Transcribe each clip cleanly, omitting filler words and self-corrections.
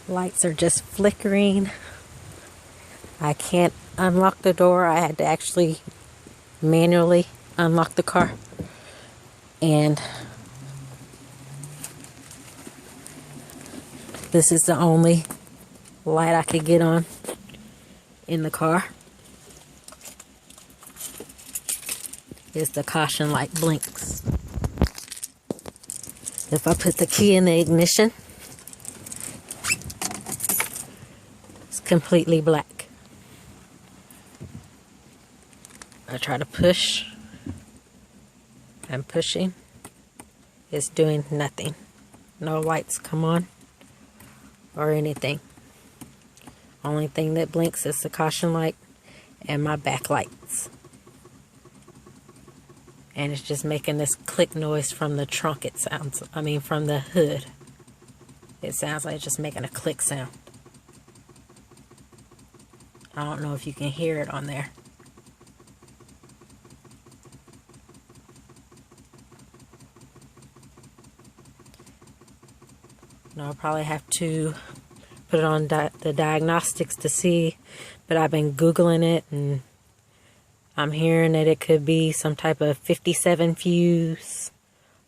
Lights are just flickering. I can't unlock the door. I had to actually manually unlock the car. And this is the only light I could get on in the car. Is the caution light blinks. If I put the key in the ignition, it's completely black. I try to push. I'm pushing. It's doing nothing. No lights come on or anything. Only thing that blinks is the caution light and my back lights. And it's just making this click noise from the trunk. It sounds, from the hood. It sounds like it's just making a click sound. I don't know if you can hear it on there. No, I'll probably have to put it on the diagnostics to see, but I've been Googling it and I'm hearing that it could be some type of 57 fuse,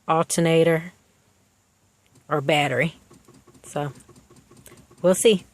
alternator, or battery. So, we'll see.